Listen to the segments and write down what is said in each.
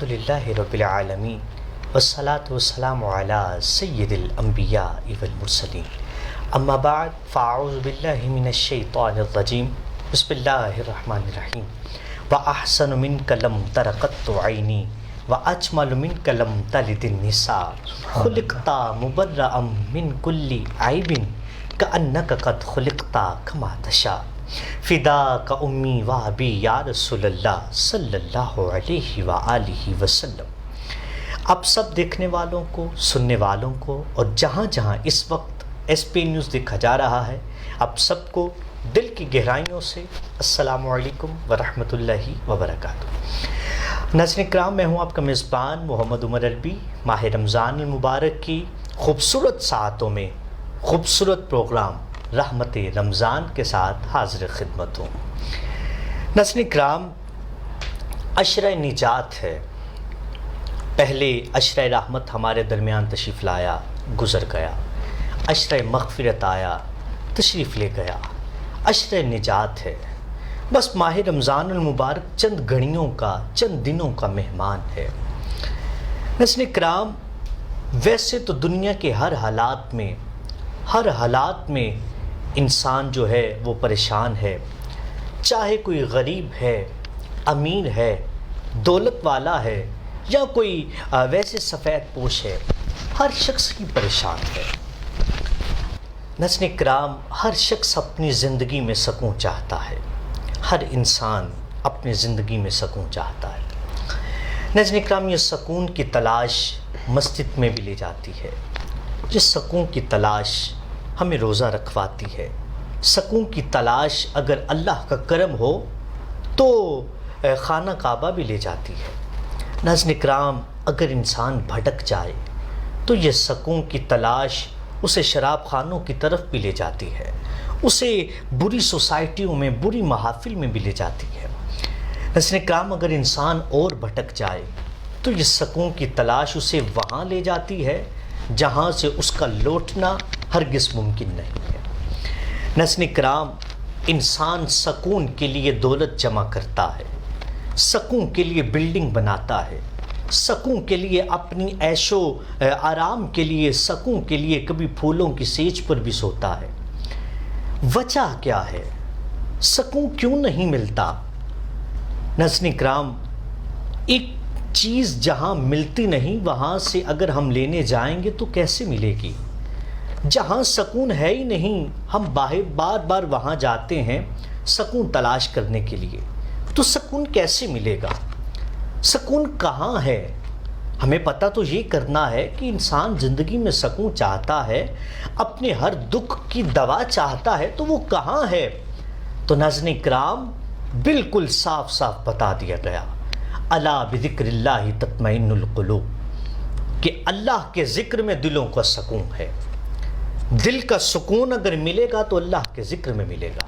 الحمدللہ رب العالمین والصلاة والسلام علی سید الانبیاء والمرسلین اما بعد فاعوذ باللہ من الشیطان الرجیم بسم اللہ الرحمن الرحیم وَأَحْسَنُ مِنْكَ لَمْ تَرَ قَطُّ عَيْنِي وَأَجْمَلُ مِنْكَ لَمْ تَلِدِ النِّسَاءُ خُلِقْتَ مُبَرَّأً مِنْ كُلِّ عَيْبٍ كَأَنَّكَ قَدْ خُلِقْتَ كَمَا تَشَاءُ فداک امی و ابی یا رسول اللہ صلی اللہ علیہ وآلہ وسلم۔ اب سب دیکھنے والوں کو، سننے والوں کو اور جہاں جہاں اس وقت ایس پی نیوز دیکھا جا رہا ہے، اب سب کو دل کی گہرائیوں سے السلام علیکم ورحمۃ اللہ وبرکاتہ۔ ناظرین کرام، میں ہوں آپ کا میزبان محمد عمر عربی۔ ماہ رمضان المبارک کی خوبصورت ساعتوں میں خوبصورت پروگرام رحمت رمضان کے ساتھ حاضر خدمت ہوں۔ ناظرین کرام، عشرہ نجات ہے۔ پہلے عشرہ رحمت ہمارے درمیان تشریف لایا، گزر گیا۔ عشرہ مغفرت آیا، تشریف لے گیا۔ عشرہ نجات ہے۔ بس ماہ رمضان المبارک چند گھڑیوں کا، چند دنوں کا مہمان ہے۔ ناظرین کرام، ویسے تو دنیا کے ہر حالات میں انسان جو ہے وہ پریشان ہے، چاہے کوئی غریب ہے، امیر ہے، دولت والا ہے یا کوئی ویسے سفید پوش ہے، ہر شخص ہی پریشان ہے۔ ناظرین کرام، ہر شخص اپنی زندگی میں سکون چاہتا ہے، ہر انسان اپنی زندگی میں سکون چاہتا ہے۔ ناظرین کرام، یہ سکون کی تلاش مسجد میں بھی لے جاتی ہے۔ جس سکون کی تلاش ہمیں روزہ رکھواتی ہے، سکون کی تلاش اگر اللہ کا کرم ہو تو خانہ کعبہ بھی لے جاتی ہے۔ ناظرین کرام، اگر انسان بھٹک جائے تو یہ سکون کی تلاش اسے شراب خانوں کی طرف بھی لے جاتی ہے، اسے بری سوسائٹیوں میں، بری محافل میں بھی لے جاتی ہے۔ ناظرین کرام، اگر انسان اور بھٹک جائے تو یہ سکون کی تلاش اسے وہاں لے جاتی ہے جہاں سے اس کا لوٹنا ہرگز ممکن نہیں ہے۔ ناظرین کرام، انسان سکون کے لیے دولت جمع کرتا ہے، سکون کے لیے بلڈنگ بناتا ہے، سکون کے لیے اپنی عیش و آرام کے لیے، سکون کے لیے کبھی پھولوں کی سیج پر بھی سوتا ہے۔ وجہ کیا ہے؟ سکون کیوں نہیں ملتا؟ ناظرین کرام، ایک چیز جہاں ملتی نہیں وہاں سے اگر ہم لینے جائیں گے تو کیسے ملے گی؟ جہاں سکون ہے ہی نہیں، ہم بار بار وہاں جاتے ہیں سکون تلاش کرنے کے لیے، تو سکون کیسے ملے گا؟ سکون کہاں ہے؟ ہمیں پتہ تو یہ کرنا ہے کہ انسان زندگی میں سکون چاہتا ہے، اپنے ہر دکھ کی دوا چاہتا ہے، تو وہ کہاں ہے؟ تو ناظرین کرام، بالکل صاف صاف بتا دیا گیا، الا بذکر اللہ تطمئن القلوب، کہ اللہ کے ذکر میں دلوں کا سکون ہے۔ دل کا سکون اگر ملے گا تو اللہ کے ذکر میں ملے گا۔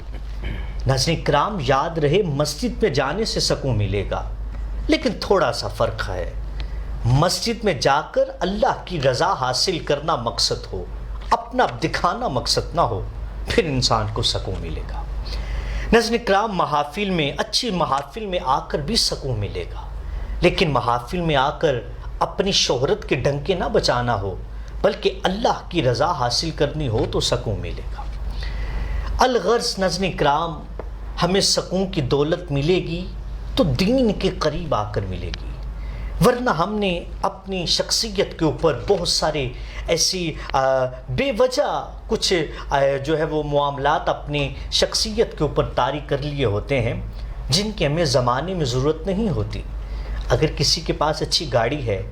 ناظرین کرام، یاد رہے، مسجد میں جانے سے سکون ملے گا، لیکن تھوڑا سا فرق ہے۔ مسجد میں جا کر اللہ کی رضا حاصل کرنا مقصد ہو، اپنا دکھانا مقصد نہ ہو، پھر انسان کو سکون ملے گا۔ ناظرین کرام، محافل میں، اچھی محافل میں آ کر بھی سکون ملے گا، لیکن محافل میں آ کر اپنی شہرت کے ڈنکے نہ بچانا ہو، بلکہ اللہ کی رضا حاصل کرنی ہو تو سکون ملے گا۔ الغرض ناظرین کرام، ہمیں سکون کی دولت ملے گی تو دین کے قریب آ کر ملے گی، ورنہ ہم نے اپنی شخصیت کے اوپر بہت سارے ایسی بے وجہ کچھ جو ہے وہ معاملات اپنی شخصیت کے اوپر طاری کر لیے ہوتے ہیں جن کی ہمیں زمانے میں ضرورت نہیں ہوتی۔ اگر کسی کے پاس اچھی گاڑی ہے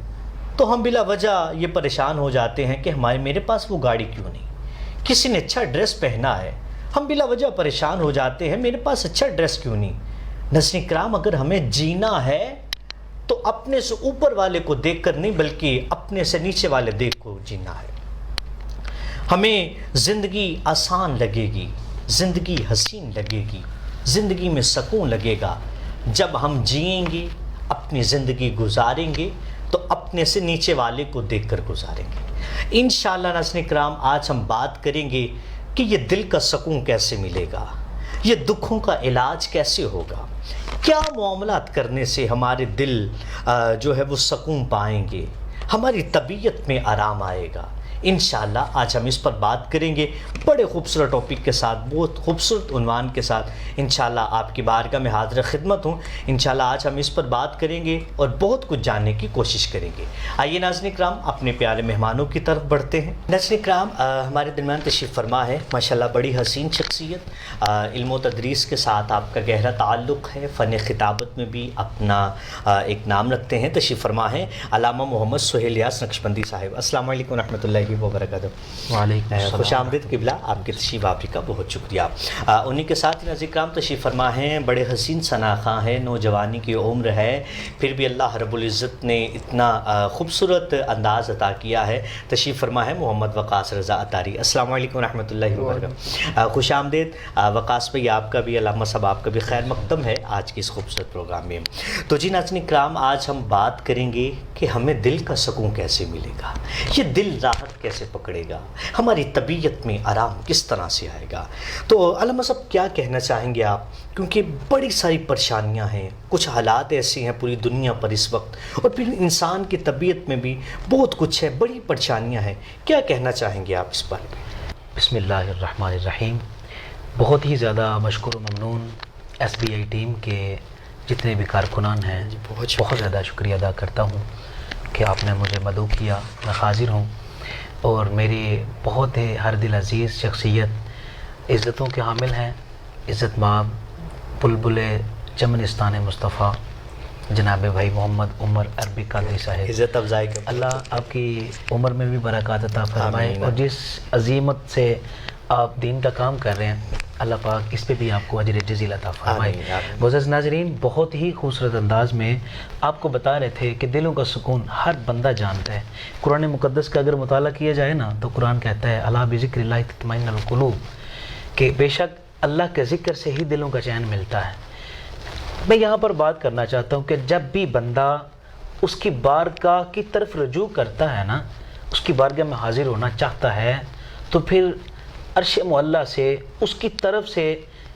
تو ہم بلا وجہ یہ پریشان ہو جاتے ہیں کہ میرے پاس وہ گاڑی کیوں نہیں۔ کسی نے اچھا ڈریس پہنا ہے، ہم بلا وجہ پریشان ہو جاتے ہیں میرے پاس اچھا ڈریس کیوں نہیں۔ ناظرین کرام، اگر ہمیں جینا ہے تو اپنے سے اوپر والے کو دیکھ کر نہیں، بلکہ اپنے سے نیچے والے دیکھ کو جینا ہے۔ ہمیں زندگی آسان لگے گی، زندگی حسین لگے گی، زندگی میں سکون لگے گا جب ہم جئیں گے، اپنی زندگی گزاریں گے تو اپنے سے نیچے والے کو دیکھ کر گزاریں گے۔ انشاءاللہ ناظرین کرام، آج ہم بات کریں گے کہ یہ دل کا سکون کیسے ملے گا، یہ دکھوں کا علاج کیسے ہوگا۔ کیا معاملات کرنے سے ہمارے دل جو ہے وہ سکون پائیں گے، ہماری طبیعت میں آرام آئے گا؟ انشاءاللہ آج ہم اس پر بات کریں گے بڑے خوبصورت ٹاپک کے ساتھ، بہت خوبصورت عنوان کے ساتھ۔ انشاءاللہ آپ کی بارگاہ میں حاضر خدمت ہوں۔ انشاءاللہ آج ہم اس پر بات کریں گے اور بہت کچھ جاننے کی کوشش کریں گے۔ آئیے ناظرین اکرام اپنے پیارے مہمانوں کی طرف بڑھتے ہیں۔ ناظرین اکرام ہمارے درمیان تشریف فرما ہے ماشاءاللہ بڑی حسین شخصیت، علم و تدریس کے ساتھ آپ کا گہرا تعلق ہے، فن خطابت میں بھی اپنا ایک نام رکھتے ہیں۔ تشریف فرما ہے علامہ محمد سہیل یاس نقشبندی صاحب۔ السلام علیکم ورحمۃ اللہ وبرکاتہ۔ وعلیکم السلام۔ خوش آمدید قبلہ، آپ کے تشریف آوری کا بہت شکریہ۔ انہی کے ساتھ ناظرین اکرام تشریف فرما ہیں، بڑے حسین ثناخواں ہیں، نوجوانی کی عمر ہے، پھر بھی اللہ رب العزت نے اتنا خوبصورت انداز عطا کیا ہے۔ تشریف فرما ہے محمد وقاص رضا عطاری۔ السلام علیکم ورحمۃ اللہ وبرکاتہ۔ خوش آمدید وقاص بھائی، آپ کا بھی، علامہ صاحب آپ کا بھی خیر مقدم ہے آج کے اس خوبصورت پروگرام میں۔ تو جی ناظرین اکرام آج ہم بات کریں گے کہ ہمیں دل کا سکون کیسے ملے گا، یہ دل راحت کیسے پکڑے گا، ہماری طبیعت میں آرام کس طرح سے آئے گا۔ تو علامہ صاحب کیا کہنا چاہیں گے آپ، کیونکہ بڑی ساری پریشانیاں ہیں، کچھ حالات ایسے ہیں پوری دنیا پر اس وقت، اور پھر انسان کی طبیعت میں بھی بہت کچھ ہے، بڑی پریشانیاں ہیں، کیا کہنا چاہیں گے آپ اس پر؟ بسم اللہ الرحمن الرحیم۔ بہت ہی زیادہ مشکور و ممنون ایس بی آئی ٹیم کے جتنے بھی کارکنان ہیں، بہت زیادہ شکریہ ادا کرتا ہوں کہ آپ نے مجھے مدعو کیا، میں حاضر ہوں، اور میری بہت ہی ہر دل عزیز شخصیت، عزتوں کے حامل ہیں، عزت مآب بلبل چمنستان مصطفیٰ جناب بھائی محمد عمر عربی قادری صاحب۔ عزت افزائی کا اللہ آپ کی عمر میں بھی برکات عطا فرمائے، اور جس عظیمت سے آپ دین کا کام کر رہے ہیں اللہ پاک اس پہ بھی آپ کو اجر جزیل عطا فرمائے۔ معزز ناظرین، بہت ہی خوبصورت انداز میں آپ کو بتا رہے تھے کہ دلوں کا سکون ہر بندہ جانتا ہے۔ قرآن مقدس کا اگر مطالعہ کیا جائے نا تو قرآن کہتا ہے الا بذکر اللہ تطمئن القلوب، کہ بے شک اللہ کے ذکر سے ہی دلوں کا چین ملتا ہے۔ میں یہاں پر بات کرنا چاہتا ہوں کہ جب بھی بندہ اس کی بارگاہ کی طرف رجوع کرتا ہے نا، اس کی بارگاہ میں حاضر ہونا چاہتا ہے، تو پھر عرش معلیٰ سے اس کی طرف سے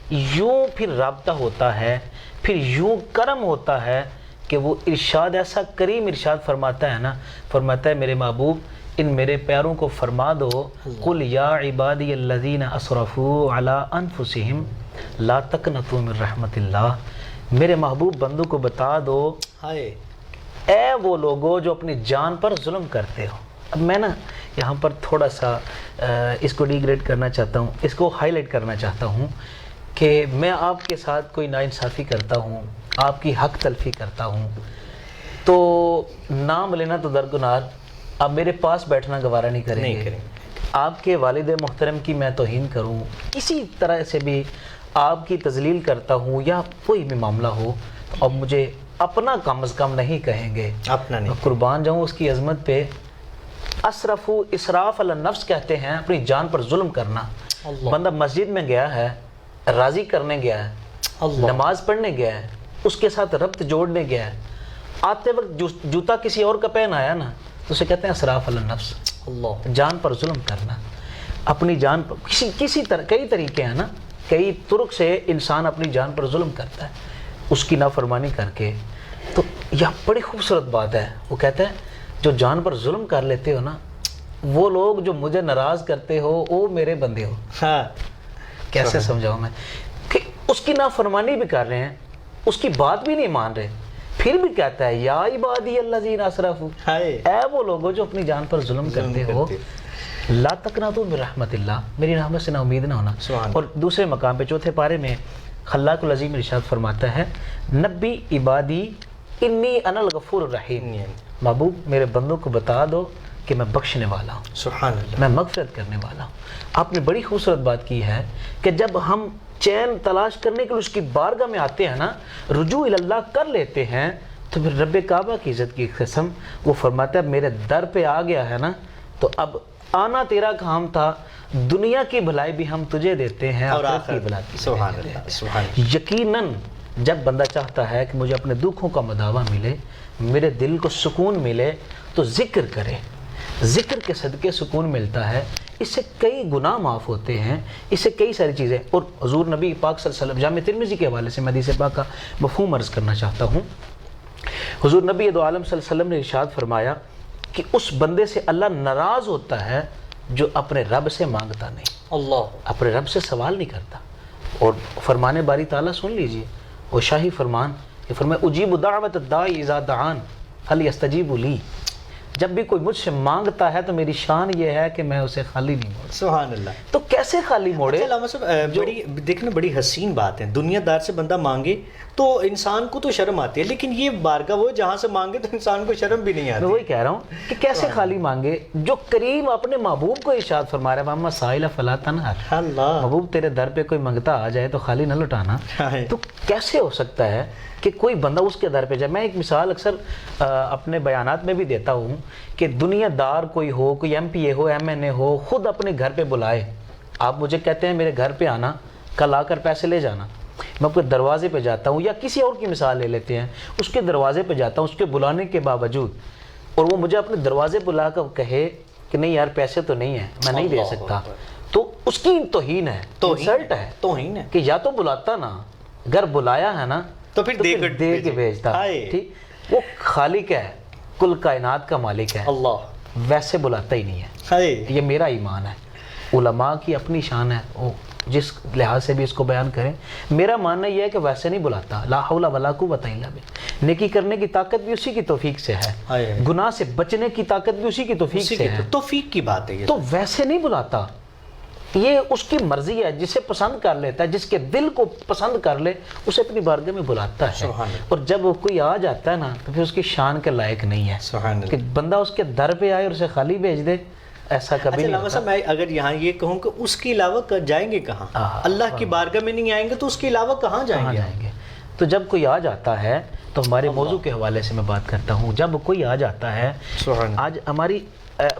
یوں پھر رابطہ ہوتا ہے، پھر یوں کرم ہوتا ہے کہ وہ ارشاد، ایسا کریم ارشاد فرماتا ہے نا، فرماتا ہے میرے محبوب ان میرے پیاروں کو فرما دو قل یا عبادی الذین اسرفوا علی انفسہم لا تقنطوا من رحمت اللہ، میرے محبوب بندوں کو بتا دو اے وہ لوگوں جو اپنی جان پر ظلم کرتے ہو۔ اب میں نا یہاں پر تھوڑا سا اس کو ڈی گریڈ کرنا چاہتا ہوں، اس کو ہائی لائٹ کرنا چاہتا ہوں کہ میں آپ کے ساتھ کوئی ناانصافی کرتا ہوں، آپ کی حق تلفی کرتا ہوں، تو نام لینا تو درگنار، اب میرے پاس بیٹھنا گوارا نہیں کریں گے۔ آپ کے والد محترم کی میں توہین کروں، کسی طرح سے بھی آپ کی تذلیل کرتا ہوں یا کوئی بھی معاملہ ہو، تو اب مجھے اپنا کم از کم نہیں کہیں گے، اپنا نہیں، قربان جاؤں اس کی عظمت پہ۔ اسراف علی النفس کہتے ہیں اپنی جان پر ظلم کرنا۔ بندہ مسجد میں گیا ہے، راضی کرنے گیا ہے، نماز پڑھنے گیا ہے، اس کے ساتھ ربط جوڑنے گیا ہے، آتے وقت جوتا کسی اور کا پہن آیا نا تو اسے کہتے ہیں اسراف علی النفس، جان پر ظلم کرنا، اپنی جان پر کسی طرح، کئی طریقے ہیں نا، کئی طرق سے انسان اپنی جان پر ظلم کرتا ہے اس کی نافرمانی کر کے۔ تو یہ بڑی خوبصورت بات ہے، وہ کہتا ہے جو جان پر ظلم کر لیتے ہو نا، وہ لوگ جو مجھے ناراض کرتے ہو وہ میرے بندے ہو۔ کیسے سمجھاؤں میں کہ اس کی نافرمانی بھی کر رہے ہیں، اس کی بات بھی نہیں مان رہے، پھر بھی کہتا ہے یا عبادی الذین اسرفوا، اے وہ لوگوں جو اپنی جان پر ظلم کرتے ہو لا تقنطوا من رحمت اللہ، میری رحمت سے نا امید نہ ہونا۔ اور دوسرے مقام پہ چوتھے پارے میں خلاق العظیم ارشاد فرماتا ہے نبی عبادی انی انا الغفور الرحیم، محبوب میرے بندوں کو بتا دو کہ میں بخشنے والا ہوں، سبحان اللہ، میں مغفرت کرنے والا ہوں۔ آپ نے بڑی خوبصورت بات کی ہے کہ جب ہم چین تلاش کرنے کے لیے اس کی بارگاہ میں آتے ہیں نا، رجوع اللہ کر لیتے ہیں، تو پھر رب کعبہ کی عزت کی قسم وہ فرماتا ہے میرے در پہ آ گیا ہے نا، تو اب آنا تیرا کام تھا، دنیا کی بھلائی بھی ہم تجھے دیتے ہیں اور آخرت کی بھلائی بھی سبحان اللہ، سبحان اللہ۔ یقیناً جب بندہ چاہتا ہے کہ مجھے اپنے دکھوں کا مداوع ملے، میرے دل کو سکون ملے، تو ذکر کرے، ذکر کے صدقے سکون ملتا ہے، اس سے کئی گناہ معاف ہوتے ہیں، اس سے کئی ساری چیزیں. اور حضور نبی پاک صلی اللہ علیہ وسلم، جامع ترمذی کے حوالے سے میں حدیث پاک کا مفہوم عرض کرنا چاہتا ہوں. حضور نبی دو عالم صلی اللہ علیہ وسلم نے ارشاد فرمایا کہ اس بندے سے اللہ ناراض ہوتا ہے جو اپنے رب سے مانگتا نہیں، اللہ، اپنے رب سے سوال نہیں کرتا. اور فرمان باری تعالیٰ سن لیجئے، وہ شاہی فرمان، یہ فرمائے اجیب دعوت الداعی اذا دعان فلیستجیبوا لی. جب بھی کوئی مجھ سے مانگتا ہے تو میری شان یہ ہے کہ میں اسے خالی نہیں موڑوں. سبحان اللہ. تو کیسے خالی موڑے؟ علامہ صاحب بڑی دیکھنا بڑی حسین بات ہے، دنیا دار سے بندہ مانگے تو انسان کو تو شرم آتی ہے، لیکن یہ بارگاہ وہ جہاں سے مانگے تو انسان کو شرم بھی نہیں آتی. میں وہی کہہ رہا ہوں کہ کیسے خالی مانگے، جو کریم اپنے محبوب کو ارشاد فرما رہا ہے محمد سائل فلا تنہر. اللہ، محبوب تیرے در پہ کوئی منگتا آ جائے تو خالی نہ لٹانا. تو کیسے ہو سکتا ہے کہ کوئی بندہ اس کے در پہ جائے؟ میں ایک مثال اکثر اپنے بیانات میں بھی دیتا ہوں کہ دنیا دار کوئی ہو، کوئی ایم پی اے ہو، ایم این اے ہو، خود اپنے گھر پہ بلائے. آپ مجھے کہتے ہیں میرے گھر پہ آنا، کل آ کر پیسے لے جانا. میں آپ کے دروازے پہ جاتا ہوں، یا کسی اور کی مثال لے لیتے ہیں، اس کے دروازے پہ جاتا ہوں، اس کے بلانے کے باوجود، اور وہ مجھے اپنے دروازے بلا کر کہے کہ نہیں یار پیسے تو نہیں ہیں، میں نہیں دے سکتا، تو اس کی توہین ہے، انسلٹ ہے، توہین ہے کہ یا تو بلاتا نا، اگر بلایا ہے نا تو پھر دے کے بھیجتا. ٹھیک، وہ خالق ہے، کل کائنات کا مالک ہے، اللہ، ویسے بلاتا ہی نہیں ہے. یہ میرا ایمان ہے. علماء کی اپنی شان ہے، وہ جس لحاظ سے بھی اس کو بیان کریں. میرا ماننا یہ ہے کہ ویسے نہیں بلاتا. لا حول ولا قوت الا باللہ. نیکی کرنے کی طاقت بھی اسی کی توفیق سے ہے، گناہ سے بچنے کی طاقت بھی اسی کی توفیق سے ہے. توفیق کی بات ہے یہ. تو ویسے نہیں بلاتا، یہ اس کی مرضی ہے. جسے پسند کر لیتا ہے، جس کے دل کو پسند کر لے، اسے اپنی بارگاہ میں بلاتا ہے. اور جب وہ کوئی آ جاتا ہے نا تو پھر اس کی شان کے لائق نہیں ہے کہ بندہ اس کے در پہ آئے اور اسے خالی بھیج دے. ایسا کبھی نہیں ہوتا. میں اگر یہاں یہ کہوں کہ اس کے علاوہ جائیں گے کہاں؟ اللہ کی بارگاہ میں نہیں آئیں گے تو اس کے علاوہ کہاں جائیں گے؟ تو جب کوئی آ جاتا ہے تو ہمارے موضوع کے حوالے سے میں بات کرتا ہوں. جب کوئی آ جاتا ہے، آج ہماری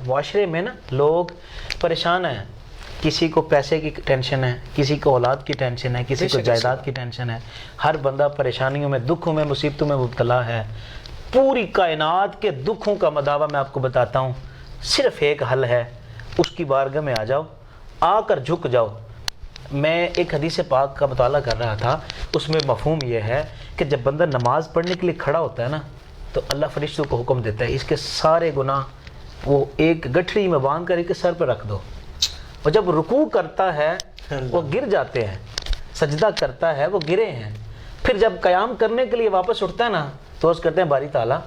معاشرے میں نا لوگ پریشان ہیں. کسی کو پیسے کی ٹینشن ہے، کسی کو اولاد کی ٹینشن ہے، کسی کو جائیداد کی ٹینشن ہے. ہر بندہ پریشانیوں میں، دکھوں میں، مصیبتوں میں مبتلا ہے. پوری کائنات کے دکھوں کا مداوع میں آپ کو بتاتا ہوں، صرف ایک حل ہے، اس کی بارگاہ میں آ جاؤ، آ کر جھک جاؤ. میں ایک حدیث پاک کا مطالعہ کر رہا تھا، اس میں مفہوم یہ ہے کہ جب بندہ نماز پڑھنے کے لیے کھڑا ہوتا ہے نا تو اللہ فرشتوں کو حکم دیتا ہے اس کے سارے گناہ وہ ایک گٹھڑی میں باندھ کر ایک سر پہ رکھ دو. اور جب رکوع کرتا ہے وہ گر جاتے ہیں، سجدہ کرتا ہے وہ گرے ہیں. پھر جب قیام کرنے کے لیے واپس اٹھتا ہے نا تو اس کرتے ہیں باری تعالیٰ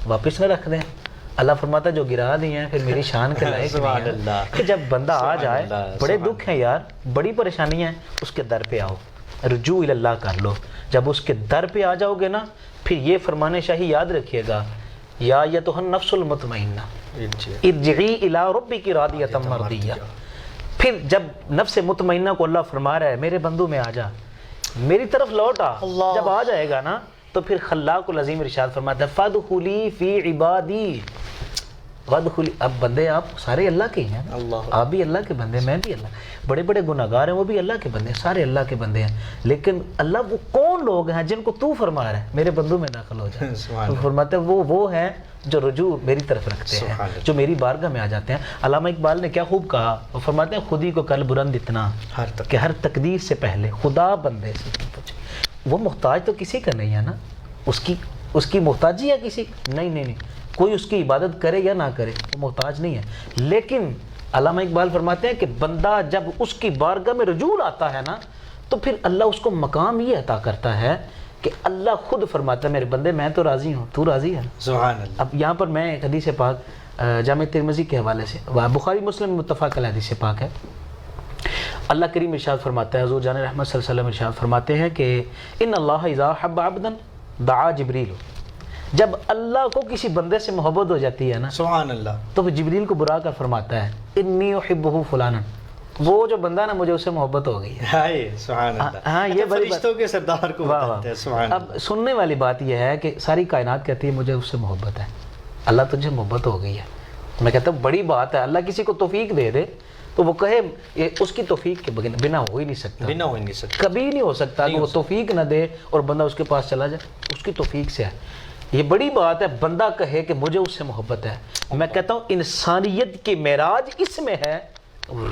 واپس نہ رکھ دیں. اللہ فرماتا ہے جو گرا دی ہیں پھر میری شان کے لائق نہیں ہے. کہ جب بندہ آ جائے، بڑے دکھ ہیں یار، بڑی پریشانیاں ہیں، اس کے در پہ آؤ، رجوع اللہ کر لو. جب اس کے در پہ آ جاؤ گے نا پھر یہ فرمان شاہی یاد رکھیے گا، یا ایتھا النفس المطمئنہ ارجعی الی ربک راضیۃ مرضیہ. پھر جب نفس مطمئنہ کو اللہ فرما رہا ہے میرے بندو میں آ جا، میری طرف لوٹ آ. جب آ جائے گا نا تو پھر خلاق العظیم ارشاد فرماتا ہے فادخلی فی عبادی وادخلی. اب بندے آپ سارے اللہ کے ہیں، آپ بھی اللہ کے بندے، میں بھی اللہ. بڑے بڑے گناہگار ہیں وہ بھی اللہ کے بندے ہیں، سارے اللہ کے بندے ہیں. لیکن اللہ وہ کون لوگ ہیں جن کو تو فرما رہا ہے میرے بندوں میں داخل ہو جائے؟ تو فرماتا ہے وہ ہیں جو رجوع میری طرف رکھتے ہیں، جو میری بارگاہ میں آ جاتے ہیں. علامہ اقبال نے کیا خوب کہا، وہ فرماتے ہیں خودی کو کل بلند اتنا کہ ہر تقدیر سے پہلے خدا بندے سے پوچھے. وہ محتاج تو کسی کا نہیں ہے نا، اس کی محتاجی ہے کسی؟ نہیں، کوئی اس کی عبادت کرے یا نہ کرے وہ محتاج نہیں ہے. لیکن علامہ اقبال فرماتے ہیں کہ بندہ جب اس کی بارگاہ میں رجوع آتا ہے نا تو پھر اللہ اس کو مقام یہ عطا کرتا ہے کہ اللہ خود فرماتا ہے میرے بندے میں تو راضی ہوں، تو راضی ہے. سبحان اللہ. اب یہاں پر میں ایک حدیث پاک جامع ترمذی کے حوالے سے، بخاری مسلم متفق علیہ حدیث پاک ہے. اللہ کریم ارشاد فرماتا ہے، حضور جان رحمت صلی اللہ علیہ وسلم ارشاد فرماتے ہیں کہ ان اللہ اذا حب عبدا دعا جبریل. جب اللہ کو کسی بندے سے محبت ہو جاتی ہے نا سبحان اللہ تو وہ جبریل کو برا کر فرماتا ہے انی احبہ فلانا، وہ جو بندہ نا مجھے اس سے محبت ہو گئی ہے. سبحان اللہ. ہاں یہ فرشتوں کے سردار کو بتاتے ہیں. سبحان. اب سننے والی بات یہ ہے کہ ساری کائنات کہتی ہے مجھے اس سے محبت ہے، اللہ تجھے محبت ہو گئی ہے. میں کہتا ہوں بڑی بات ہے. اللہ کسی کو توفیق دے دے تو وہ کہے اس کی توفیق کے بنا ہو ہی نہیں سکتا، کبھی نہیں ہو سکتا کہ وہ توفیق نہ دے اور بندہ اس کے پاس چلا جائے. اس کی توفیق سے ہے. یہ بڑی بات ہے، بندہ کہے کہ مجھے اس سے محبت ہے. میں کہتا ہوں انسانیت کی معراج اس میں ہے،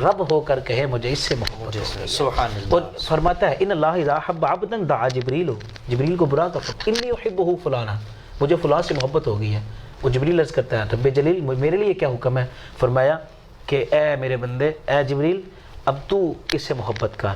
رب ہو کر کہے مجھے اس سے محبت ہے. سبحان اللہ. اور فرماتا ہے ان اللہ اذا احب عبدا دعا جبریل، جبریل کو برا کہتا انی احبہ فلانا، مجھے فلاں سے محبت ہو گئی ہے. وہ جبریل عرض کرتا ہے رب جلیل میرے لیے کیا حکم ہے؟ فرمایا کہ اے میرے بندے، اے جبریل اب تو اس سے محبت کر.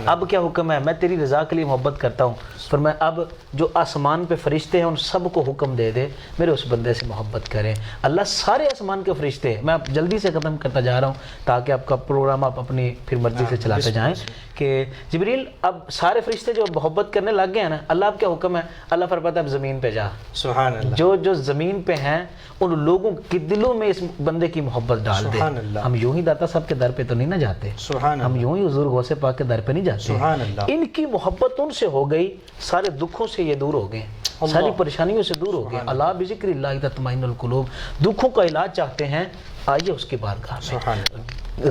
اب کیا حکم ہے؟ میں تیری رضا کے لیے محبت کرتا ہوں. فرمایا اب جو آسمان پہ فرشتے ہیں ان سب کو حکم دے دے میرے اس بندے سے محبت کریں. اللہ سارے آسمان کے فرشتے، میں اب جلدی سے ختم کرتا جا رہا ہوں تاکہ آپ کا پروگرام آپ اپنی پھر مرضی سے چلاتے جائیں، کہ جبریل اب سارے فرشتے جو محبت کرنے لگ گئے ہیں نا، اللہ اب کیا حکم ہے؟ اللہ فرماتا ہے اب زمین پہ جا. سبحان اللہ. جو زمین پہ ہیں ان لوگوں کے دلوں میں اس بندے کی محبت ڈال دے. ہم یوں ہی داتا صاحب کے در پہ تو نہیں نہ جاتے، ہم یوں ہی حضور غوث پاک کے در پہ نہیں جاتے. ان کی محبت ان سے ہو گئی، سارے دکھوں سے یہ دور ہو گئے، ساری پریشانیوں سے دور ہو گئے. اللہ بذکر اللہ تطمئن القلوب. دکھوں کا علاج چاہتے ہیں آئیے اس کی بارگاہ میں،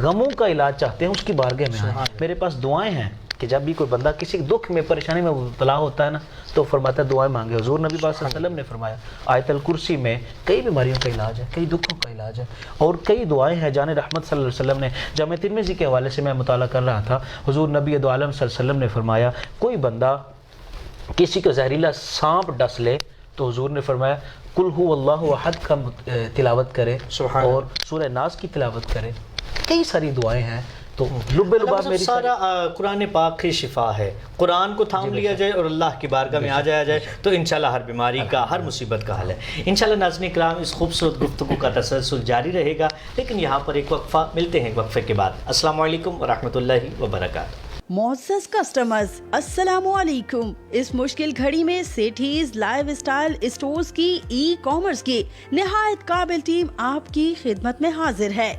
غموں کا علاج چاہتے ہیں اس کی بارگاہ میں آئیں. میرے پاس دعائیں ہیں کہ جب بھی کوئی بندہ کسی دکھ میں پریشانی میں مبتلا ہوتا ہے نا تو فرماتا ہے دعائیں مانگے. حضور نبی پاک صلی اللہ علیہ وسلم نے فرمایا آیت الکرسی میں کئی بیماریوں کا علاج ہے، کئی دکھوں کا علاج ہے، اور کئی دعائیں ہیں. جان رحمت صلی اللہ علیہ وسلم نے جامع ترمذی کے حوالے سے میں مطالعہ کر رہا تھا، حضور نبی دو عالم صلی اللہ علیہ وسلم نے فرمایا کوئی بندہ کسی کا زہریلا سانپ ڈس لے تو حضور نے فرمایا قل هو اللہ احد کا تلاوت کرے اور سورہ ناس کی تلاوت کرے. کئی ساری دعائیں ہیں. تو لب لباب میری سارا قرآن پاک کی شفا ہے. قرآن کو تھام لیا جائے اور اللہ کی بارگاہ میں آ جایا جائے تو انشاءاللہ ہر بیماری کا، ہر مصیبت کا حل ہے. انشاءاللہ ناظرین کرام اس خوبصورت گفتگو کا تسلسل جاری رہے گا، لیکن یہاں پر ایک وقفہ، ملتے ہیں وقفے کے بعد. السلام علیکم ورحمۃ اللہ وبرکاتہ. معزز کسٹمرز السلام علیکم. اس مشکل گھڑی میں سیٹھیز لائف اسٹائل اسٹورز کی ای کامرس کی نہایت قابل ٹیم آپ کی خدمت میں حاضر ہے.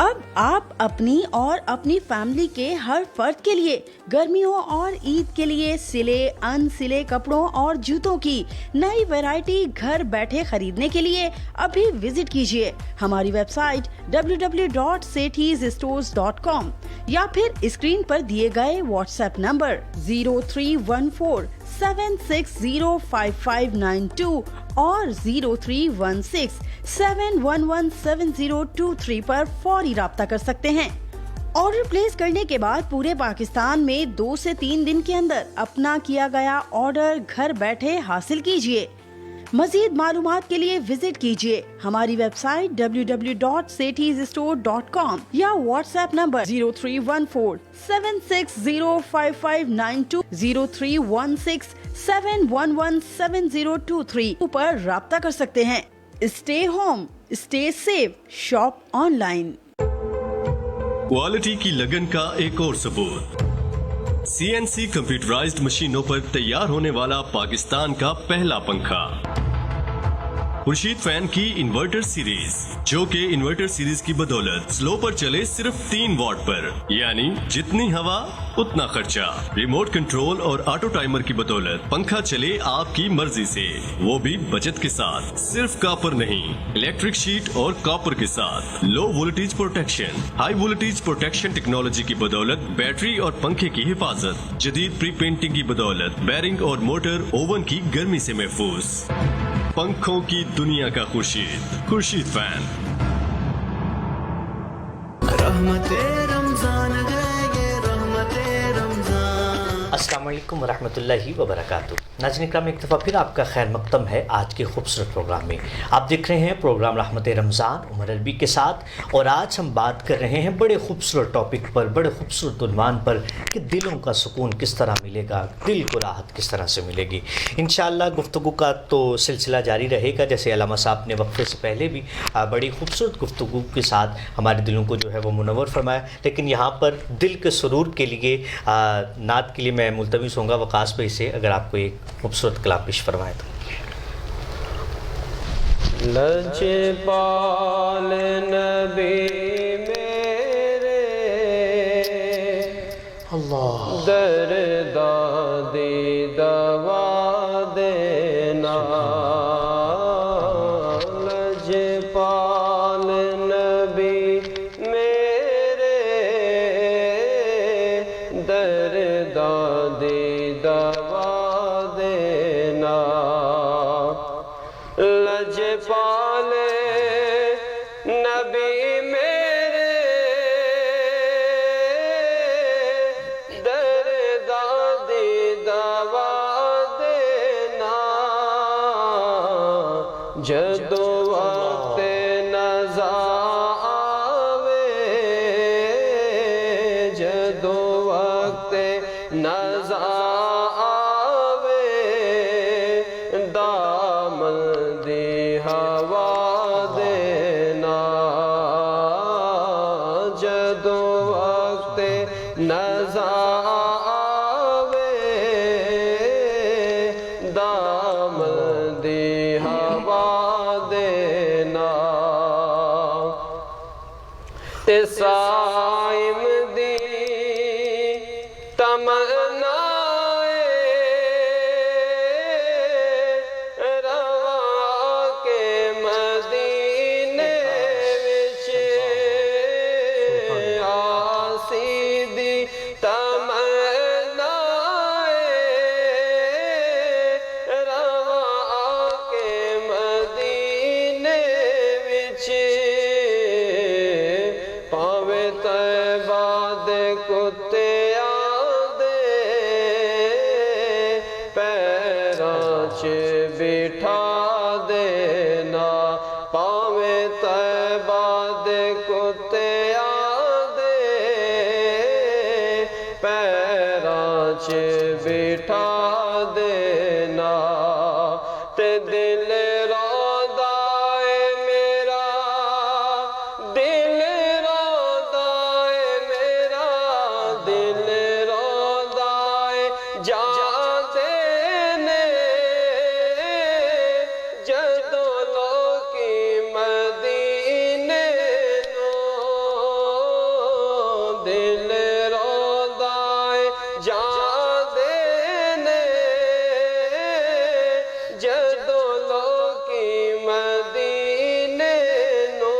اب آپ اپنی اور اپنی فیملی کے ہر فرد کے لیے گرمیوں اور عید کے لیے سلے ان سلے کپڑوں اور جوتوں کی نئی ویرائٹی گھر بیٹھے خریدنے کے لیے ابھی وزٹ کیجیے ہماری ویب سائٹ www.sethysstores.com یا پھر اسکرین پر دیے گئے واٹس ایپ نمبر 031476055592 اور 0316711702 پر فوری رابطہ کر سکتے ہیں. آرڈر پلیس کرنے کے بعد پورے پاکستان میں 2 سے 3 دن کے اندر اپنا کیا گیا آرڈر گھر بیٹھے حاصل کیجیے. مزید معلومات کے لیے وزٹ کیجیے ہماری ویب سائٹ www.sethysstore.com یا واٹس ایپ نمبر 031476055592 0316711702 پر رابطہ کر سکتے ہیں. Stay home, stay safe, shop online. Quality کی لگن کا ایک اور ثبوت، CNC کمپیوٹرائزڈ مشینوں پر تیار ہونے والا پاکستان کا پہلا پنکھا خورشید فین کی انورٹر سیریز، جو کہ انورٹر سیریز کی بدولت سلو پر چلے صرف 3 واٹ پر، یعنی جتنی ہوا اتنا خرچہ. ریموٹ کنٹرول اور آٹو ٹائمر کی بدولت پنکھا چلے آپ کی مرضی سے، وہ بھی بچت کے ساتھ. صرف کاپر نہیں، الیکٹرک شیٹ اور کاپر کے ساتھ. Low voltage protection, high voltage protection technology کی بدولت بیٹری اور پنکھے کی حفاظت. جدید پری پینٹنگ کی بدولت بیرنگ اور موٹر اوون کی گرمی سے محفوظ. پنکھوں کی دنیا کا خورشید فین. رحمت رمضان ہے یہ رحمت رمضان. السلام علیکم ورحمۃ اللہ وبرکاتہ. ناظرین کرام ایک دفعہ پھر آپ کا خیر مقدم ہے آج کے خوبصورت پروگرام میں. آپ دیکھ رہے ہیں پروگرام رحمت رمضان عمر عربی کے ساتھ، اور آج ہم بات کر رہے ہیں بڑے خوبصورت ٹاپک پر، بڑے خوبصورت عنوان پر کہ دلوں کا سکون کس طرح ملے گا، دل کو راحت کس طرح سے ملے گی. انشاءاللہ گفتگو کا تو سلسلہ جاری رہے گا، جیسے علامہ صاحب نے وقفے سے پہلے بھی بڑی خوبصورت گفتگو کے ساتھ ہمارے دلوں کو جو ہے وہ منور فرمایا. لیکن یہاں پر دل کے سرور کے لیے نعت کے لیے میں ملتمس ہوں گا وقاص بھائی سے، اگر آپ کو ایک خوبصورت کلام پیش فرمائے تو. لجپال نبی میرے اللہ دردادی دوا دینا. لجپال نبی میرے دردادی دوا دینا. جدو وقت نزا آوے جدو وقت نزا آوے دامن دی ہوا دینا جدو وقت نزا آوے دامن دی ہوا دینا تے سائم دی تمنا روا کے مدینے وچ آسی دی تمنا روا کے مدینے وچ پاوے طیبہ دے کتے آدے پیراں چ بٹھا دینا پاوے طیبہ دے کتے آدے پیراں چ بٹھا دینا تے دل روندا اے میرا دل روندا اے میرا دل روندا اے جاندے نے جدو لوکی مدینے نو دل روندا اے جاندے نے جدو لوکی مدینے نو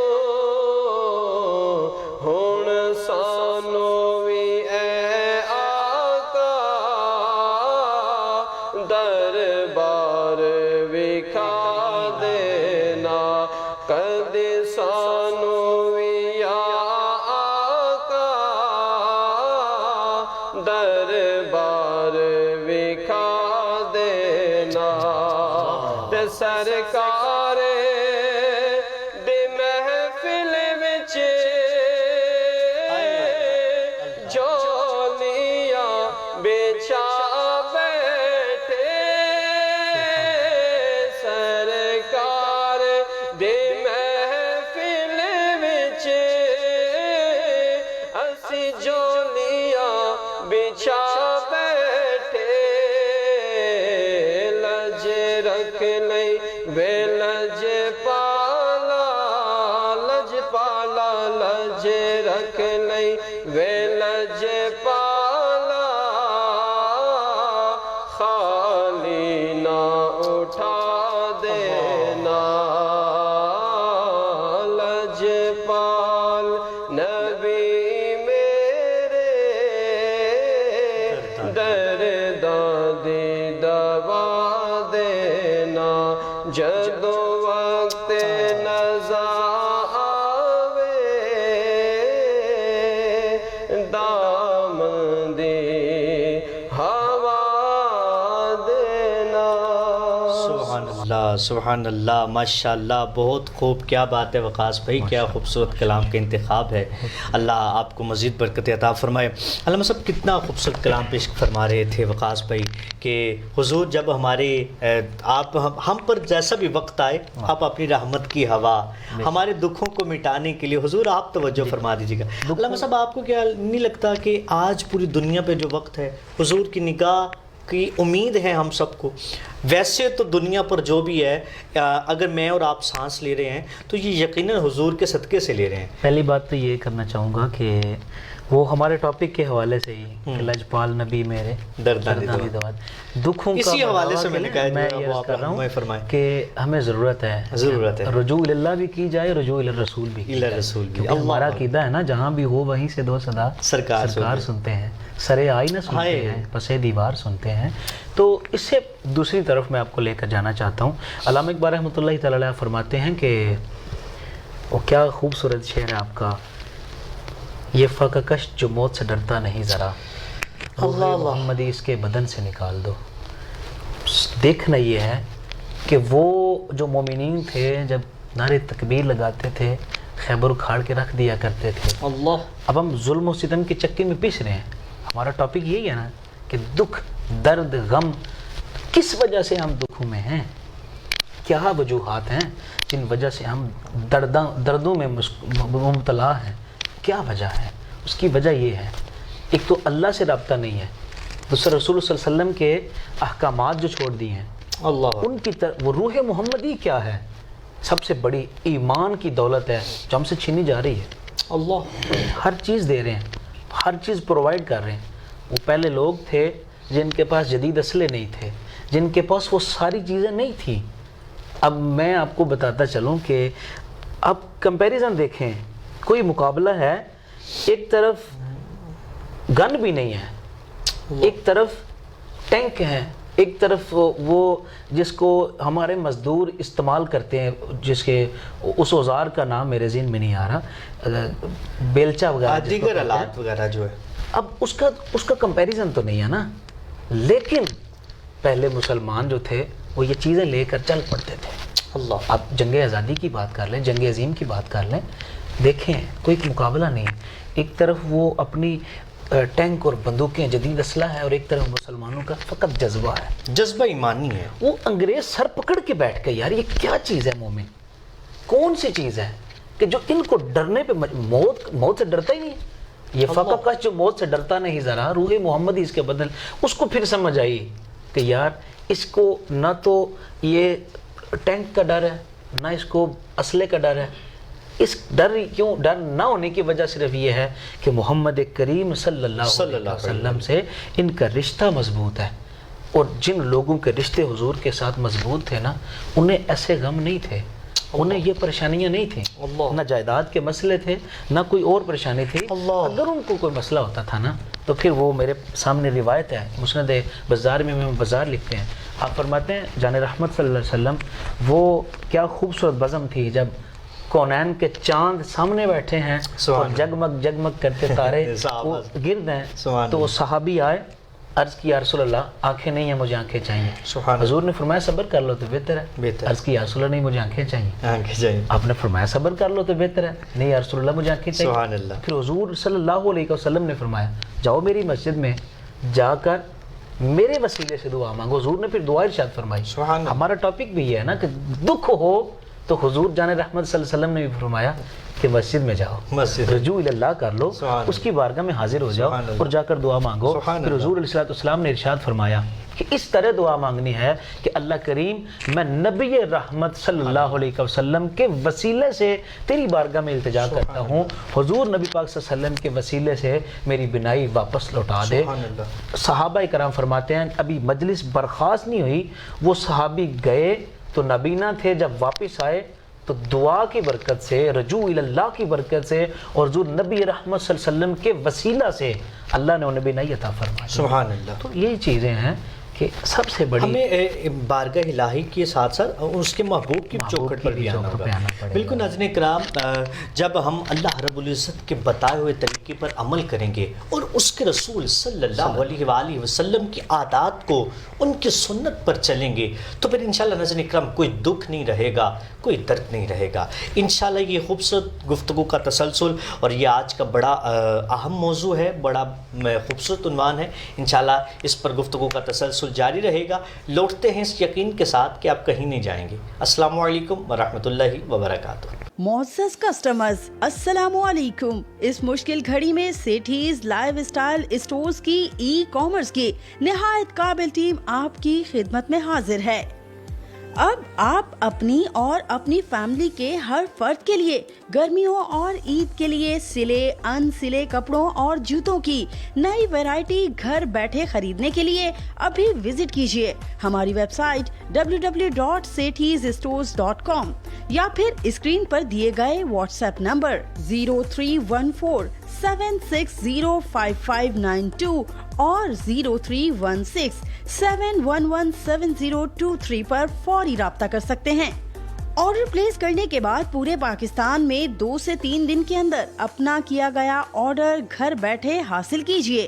ہن سانو وی اے آقا دربار وکھا دینا کدی سانو وی آقا دربار وکھا دینا تے سرکار دی محفل وچ جولیاں بچھا بیٹھے سرکار دی محفل وچ اسی جولیاں بچھا بیٹھے لج رکھ لئی وے لج پالا لج پالا لج رکھ لئی وے لج پالا خالی نہ اٹھا دینا لج پال نبی میرے درداں دی دوا دینا جدو وقت نزا آوے دامن دی ہوا دینا سبحان اللہ ماشاءاللہ بہت خوب کیا بات ہے وقاص بھائی کیا خوبصورت کلام کا انتخاب ہے اللہ آپ کو مزید برکت عطا فرمائے علامہ صاحب کتنا خوبصورت کلام پیش فرما رہے تھے وقاص بھائی کہ حضور جب ہمارے آپ ہم پر جیسا بھی وقت آئے آپ اپنی رحمت کی ہوا ہمارے دکھوں کو مٹانے کے لیے حضور آپ توجہ فرما دیجیے گا علامہ صاحب آپ کو کیا نہیں لگتا کہ آج پوری دنیا پہ جو وقت ہے حضور کی نگاہ کی امید ہے ہم سب کو ویسے تو دنیا پر جو بھی ہے اگر میں اور آپ سانس لے رہے ہیں تو یہ یقیناً حضور کے صدقے سے لے رہے ہیں پہلی بات تو یہ کرنا چاہوں گا کہ وہ ہمارے ٹاپک کے حوالے سے ہی کہ لجپال نبی میرے درداں دی دوا دکھوں کا اسی حوالے سے میں نے کہا میں یہ کر رہا ہوں کہ ہمیں ضرورت ہے رجوع اللہ بھی کی جائے رجوع الرسول بھی کی جائے کیونکہ ہمارا عقیدہ ہے نا جہاں بھی ہو وہیں سے دو صدا سرکار سنتے ہیں سرے آئینہ سنتے ہیں پسے دیوار سنتے ہیں تو اس سے دوسری طرف میں آپ کو لے کر جانا چاہتا ہوں علامہ اقبال رحمۃ اللہ تعالی علیہ فرماتے ہیں کہ وہ کیا خوبصورت شعر ہے آپ کا یہ فقہ کش جو موت سے ڈرتا نہیں ذرا روح محمدی اس کے بدن سے نکال دو دیکھنا یہ ہے کہ وہ جو مومنین تھے جب نعرے تکبیر لگاتے تھے خیبر اکھاڑ کے رکھ دیا کرتے تھے. اللہ. اب ہم ظلم و ستم کے چکے میں پیس رہے ہیں. ہمارا ٹاپک یہی ہے نا کہ دکھ درد غم کس وجہ سے ہم دکھوں میں ہیں, کیا وجوہات ہیں جن وجہ سے ہم دردوں میں مبتلا ہیں, کیا وجہ ہے؟ اس کی وجہ یہ ہے, ایک تو اللہ سے رابطہ نہیں ہے, دوسرا رسول صلی اللہ علیہ وسلم کے احکامات جو چھوڑ دیے ہیں اللہ, ان کی وہ روح محمدی کیا ہے, سب سے بڑی ایمان کی دولت ہے جو ہم سے چھینی جا رہی ہے. اللہ. ہر چیز دے رہے ہیں, ہر چیز پرووائڈ کر رہے ہیں. وہ پہلے لوگ تھے جن کے پاس جدید اسلحے نہیں تھے, جن کے پاس وہ ساری چیزیں نہیں تھیں. اب میں آپ کو بتاتا چلوں کہ اب کمپیریزن دیکھیں, کوئی مقابلہ ہے, ایک طرف گن بھی نہیں ہے, ایک طرف ٹینک ہے, ایک طرف وہ جس کو ہمارے مزدور استعمال کرتے ہیں, جس کے اس اوزار کا نام میرے ذہن میں نہیں آ رہا, بیلچا وغیرہ, دیگر آلات وغیرہ جو ہے. اب اس کا کمپیریزن تو نہیں ہے نا. لیکن پہلے مسلمان جو تھے وہ یہ چیزیں لے کر چل پڑتے تھے. اللہ. آپ جنگ آزادی کی بات کر لیں, جنگ عظیم کی بات کر لیں, دیکھیں کوئی مقابلہ نہیں. ایک طرف وہ اپنی ٹینک اور بندوقیں جدید اسلحہ ہے, اور ایک طرف مسلمانوں کا فقط جذبہ ہے, جذبہ ایمانی ہے. وہ انگریز سر پکڑ کے بیٹھ کے, یار یہ کیا چیز ہے مومن, کون سی چیز ہے کہ جو ان کو ڈرنے پہ موت سے ڈرتا ہی نہیں. یہ فقہ کش جو موت سے ڈرتا نہیں ذرا, روح محمدی اس کے بدل, اس کو پھر سمجھ آئی کہ یار اس کو نہ تو یہ ٹینک کا ڈر ہے, نہ اس کو اسلحے کا ڈر ہے. اس ڈر نہ ہونے کی وجہ صرف یہ ہے کہ محمد کریم صلی اللہ علیہ وسلم سے ان کا رشتہ مضبوط ہے. اور جن لوگوں کے رشتے حضور کے ساتھ مضبوط تھے نا, انہیں ایسے غم نہیں تھے, انہیں یہ پریشانیاں نہیں تھیں, نہ جائیداد کے مسئلے تھے, نہ کوئی اور پریشانی تھی. اگر ان کو کوئی مسئلہ ہوتا تھا نا تو پھر وہ میرے سامنے روایت ہے, مسند بزار میں بزار لکھتے ہیں, آپ فرماتے ہیں جان رحمت صلی اللہ علیہ وسلم, وہ کیا خوبصورت بزم تھی جب کونین کے چاند سامنے بیٹھے ہیں اور جگمگ جگمگ کرتے تارے وہ گرد ہیں, تو وہ صحابی آئے, عرض کی یا رسول اللہ آنکھیں نہیں ہیں, مجھے آنکھیں چاہیے. حضور نے فرمایا صبر کر لو تو بہتر ہے. عرض کی یا رسول اللہ نہیں, مجھے آنکھیں چاہیے. آپ نے فرمایا صبر کر لو تو بہتر ہے. نہیں یا رسول اللہ مجھے آنکھیں چاہیے. پھر حضور صلی اللہ علیہ وسلم نے فرمایا جاؤ میری مسجد میں جا کر میرے وسیلے سے دعا مانگو. حضور نے پھر دعا ارشاد فرمائی. ہمارا ٹاپک بھی یہ ہے نا کہ دکھ ہو تو حضور جان رحمت صلی اللہ علیہ وسلم نے بھی فرمایا کہ مسجد میں جاؤ, رجوع اللہ کر لو, اس کی بارگاہ میں حاضر ہو جاؤ اور جا کر دعا مانگو. پھر حضور علیہ السلام نے ارشاد فرمایا کہ اس طرح دعا مانگنی ہے کہ اللہ کریم میں نبی رحمت صلی اللہ علیہ وسلم کے وسیلے سے تیری بارگاہ میں التجا کرتا ہوں, حضور نبی پاک صلی اللہ علیہ وسلم کے وسیلے سے میری بینائی واپس لوٹا دے. صحابہ کرام فرماتے ہیں ابھی مجلس برخاست نہیں ہوئی, وہ صحابی گئے تو نبینا تھے, جب واپس آئے تو دعا کی برکت سے, رجوع اللہ کی برکت سے, اور حضور نبی رحمت صلی اللہ علیہ وسلم کے وسیلہ سے اللہ نے انہیں بینائی عطا فرمائی. سبحان اللہ. تو یہی چیزیں ہیں کہ سب سے بڑی ہمیں بارگاہ الہی کے ساتھ ساتھ اس کے محبوب کی چوکھٹ پر بھی آنا ہوگا. بالکل ناظرین کرام, جب ہم اللہ رب العزت کے بتائے ہوئے طریقے پر عمل کریں گے اور اس کے رسول صلی اللہ علیہ وآلہ وسلم کی عادات کو, ان کی سنت پر چلیں گے, تو پھر انشاءاللہ ناظرین کرام کوئی دکھ نہیں رہے گا, کوئی درد نہیں رہے گا. انشاءاللہ یہ خوبصورت گفتگو کا تسلسل اور یہ آج کا بڑا اہم موضوع ہے, بڑا خوبصورت عنوان ہے. انشاءاللہ اس پر گفتگو کا تسلسل جاری رہے گا. لوٹتے ہیں اس یقین کے ساتھ کہ آپ کہیں نہیں جائیں گے. السلام علیکم ورحمۃ اللہ وبرکاتہ. معزز کسٹمرز السلام علیکم. اس مشکل گھڑی میں سیٹھیز لائیو اسٹائل اسٹورز کی ای کامرس کی نہایت قابل ٹیم آپ کی خدمت میں حاضر ہے. اب آپ اپنی اور اپنی فیملی کے ہر فرد کے لیے گرمیوں اور عید کے لیے سلے ان سلے کپڑوں اور جوتوں کی نئی ویرائٹی گھر بیٹھے خریدنے کے لیے ابھی وزٹ کیجیے ہماری ویب سائٹ www.sethizstores.com یا پھر اسکرین پر دیے گئے واٹس ایپ نمبر 031476055592 اور 0316711723 پر فوری رابطہ کر سکتے ہیں. آرڈر پلیس کرنے کے بعد پورے پاکستان میں 2 سے 3 دن کے اندر اپنا کیا گیا آرڈر گھر بیٹھے حاصل کیجیے.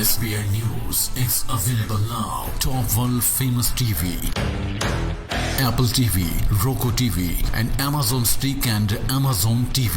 SBI News is available now. Top world famous TV, Apple TV, Roku TV, and Amazon Stick and Amazon TV.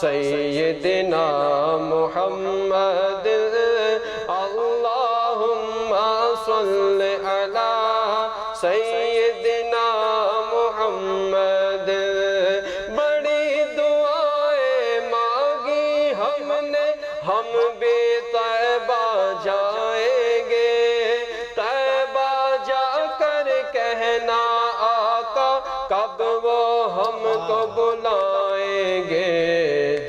سیدنا محمد اللہم صل علی سیدنا محمد بڑی دعائیں مانگی ہم نے ہم بھی طیبہ جائیں گے طیبہ جا کر کہنا آقا کب وہ ہم کو بلائیں گے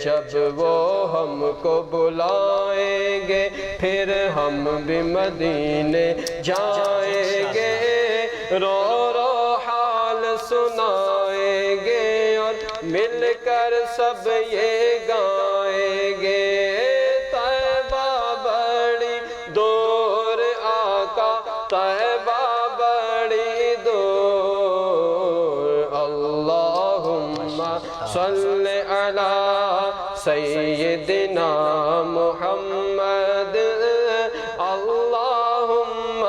جب وہ ہم کو بلائیں گے پھر ہم بھی مدینے جائیں گے رو رو حال سنائیں گے اور مل کر سب یہ گائیں گے طیبہ بڑی دور آقا طیبہ بڑی دور اللہم صل علی سیدنا محمد اللہم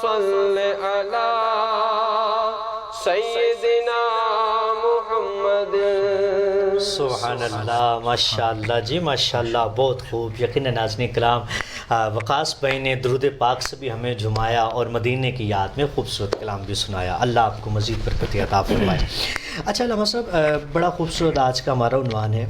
صل علی سیدنا محمد سبحان اللہ، ماشاءاللہ جی ماشاءاللہ، بہت خوب۔ یقیناً ناظرین کرام، وقاص بھائی نے درود پاک سے بھی ہمیں جھمایا اور مدینے کی یاد میں خوبصورت کلام بھی سنایا۔ اللہ آپ کو مزید برکت عطا فرمائے۔ اچھا علامہ صاحب، بڑا خوبصورت آج کا ہمارا عنوان ہے۔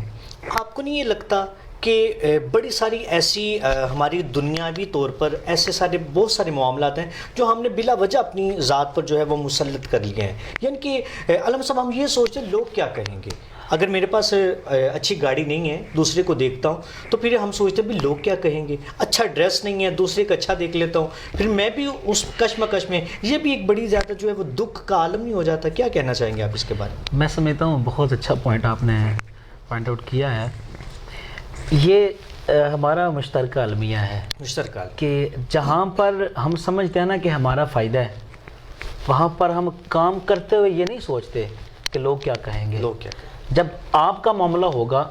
آپ کو نہیں یہ لگتا کہ بڑی ساری ایسی ہماری دنیاوی طور پر ایسے بہت سارے معاملات ہیں جو ہم نے بلا وجہ اپنی ذات پر جو ہے وہ مسلط کر لیے ہیں؟ یعنی کہ علامہ صاحب، ہم یہ سوچتے ہیں لوگ کیا کہیں گے؟ اگر میرے پاس اچھی گاڑی نہیں ہے، دوسرے کو دیکھتا ہوں تو پھر ہم سوچتے ہیں بھی لوگ کیا کہیں گے۔ اچھا ڈریس نہیں ہے، دوسرے کا اچھا دیکھ لیتا ہوں، پھر میں بھی اس کشمکش میں، یہ بھی ایک بڑی زیادہ جو ہے وہ دکھ کا عالم نہیں ہو جاتا؟ کیا کہنا چاہیں گے آپ اس کے بارے میں؟ میں سمجھتا ہوں بہت اچھا پوائنٹ آپ نے پوائنٹ آؤٹ کیا ہے۔ یہ ہمارا مشترکہ المیہ ہے، مشترکہ کہ جہاں پر ہم سمجھتے ہیں نا کہ ہمارا فائدہ ہے، وہاں پر ہم کام کرتے ہوئے یہ نہیں سوچتے کہ لوگ کیا کہیں گے۔ لوگ کیا کہیں گے؟ جب آپ کا معاملہ ہوگا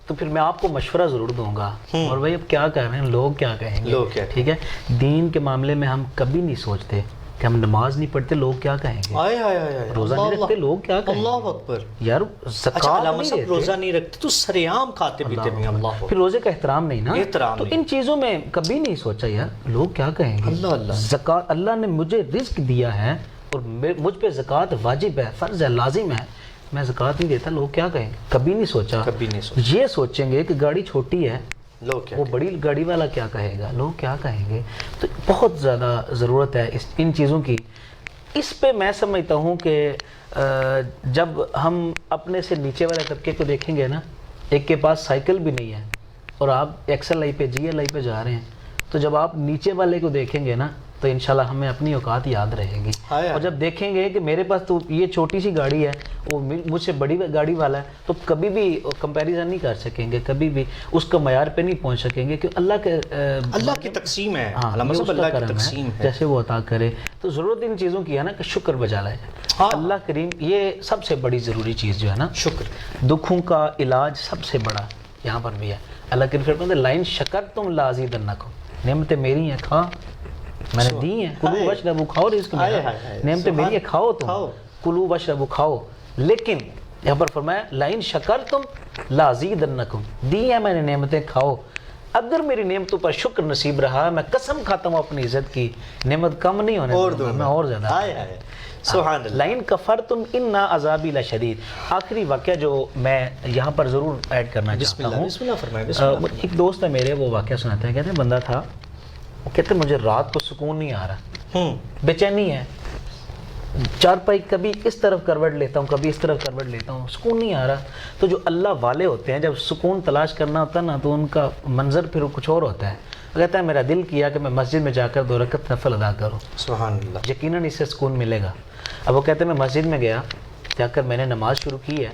تو پھر میں آپ کو مشورہ ضرور دوں گا، اور بھائی اب کیا کہہ رہے ہیں، لوگ کیا کہیں گے، لوگ کیا ٹھیک ہے۔ دین کے معاملے میں ہم کبھی نہیں سوچتے کہ ہم نماز نہیں پڑھتے لوگ کیا کہیں گے، آئے آئے آئے، روزہ نہیں رکھتے لوگ کیا کہیں گے، اللہ اکبر۔ یار اچھا زکوٰۃ علامہ نہیں صاحب، دیتے، روزہ نہیں رکھتے تو سریعام کھاتے پیتے بھی، اللہ پھر روزے کا احترام نہیں نا، احترام تو نہیں۔ ان چیزوں میں کبھی نہیں سوچا یار لوگ کیا کہیں گے۔ اللہ اللہ، زکوٰۃ، اللہ نے مجھے رزق دیا ہے اور مجھ پہ زکوٰۃ واجب ہے، فرض ہے، لازم ہے، میں زکوٰۃ نہیں دیتا، لوگ کیا کہیں گے؟ کبھی نہیں سوچا۔ کبھی نہیں سوچا۔ یہ سوچیں گے کہ گاڑی چھوٹی ہے، لوگ کیا وہ بڑی گاڑی والا کیا کہے گا، لوگ کیا کہیں گے۔ تو بہت زیادہ ضرورت ہے ان چیزوں کی۔ اس پہ میں سمجھتا ہوں کہ جب ہم اپنے سے نیچے والے طبقے کو دیکھیں گے نا، ایک کے پاس سائیکل بھی نہیں ہے اور آپ ایکس ایل آئی پہ جی ایل آئی پہ جا رہے ہیں، تو جب آپ نیچے والے کو دیکھیں گے نا تو انشاءاللہ ہمیں اپنی اوقات یاد رہے گی، اور جب دیکھیں گے کہ میرے پاس تو یہ چھوٹی سی گاڑی ہے، وہ مجھ سے بڑی گاڑی والا ہے، تو کبھی بھی کمپیریزن نہیں کر سکیں گے، کبھی بھی اس کا معیار پہ نہیں پہنچ سکیں گے، کہ اللہ کی تقسیم ہے، اللہ کی تقسیم ہے، جیسے وہ عطا کرے۔ تو ضرورت ان چیزوں کی ہے نا کہ شکر بجا لائے۔ اللہ کریم، یہ سب سے بڑی ضروری چیز جو ہے نا، شکر۔ دکھوں کا علاج سب سے بڑا یہاں پر بھی ہے۔ اللہ کریم فرماتے ہیں لئن شکرتم لازیدنکم، نعمتیں میری ہیں، کھا، میں نے دی ہیں، کلو واشربو، کھاؤ، رزق میرا، نعمتیں میری ہیں، کھاؤ، تم کلو واشربو، کھاؤ۔ لیکن یہاں پر فرمایا لئن شکرتم لازیدنکم، دی ہیں میں نے نعمتیں، کھاؤ۔ اگر میری نعمتوں پر شکر نصیب رہا، میں قسم کھاتا ہوں اپنی عزت کی، نعمت کم نہیں ہونے دوں گا، میں اور زیادہ۔ سبحان اللہ۔ لئن کفرتم ان عذابی لشدید۔ آخری واقعہ جو میں یہاں پر ضرور ایڈ کرنا چاہتا ہوں، بسم اللہ فرمائے۔ ایک دوست ہے میرے، وہ واقعہ سناتے ہیں، کہتے ہیں بندہ تھا، وہ کہتے ہیں مجھے رات کو سکون نہیں آ رہا، بے چینی ہے، چارپائی کبھی اس طرف کروٹ لیتا ہوں، کبھی اس طرف کروٹ لیتا ہوں، سکون نہیں آ رہا۔ تو جو اللہ والے ہوتے ہیں، جب سکون تلاش کرنا ہوتا ہے نا، تو ان کا منظر پھر کچھ اور ہوتا ہے۔ وہ کہتا ہے میرا دل کیا کہ میں مسجد میں جا کر 2 رکعت نفل ادا کروں، سبحان اللہ، یقیناً اس سے سکون ملے گا۔ اب وہ کہتے ہیں میں مسجد میں گیا، جا کر میں نے نماز شروع کی ہے،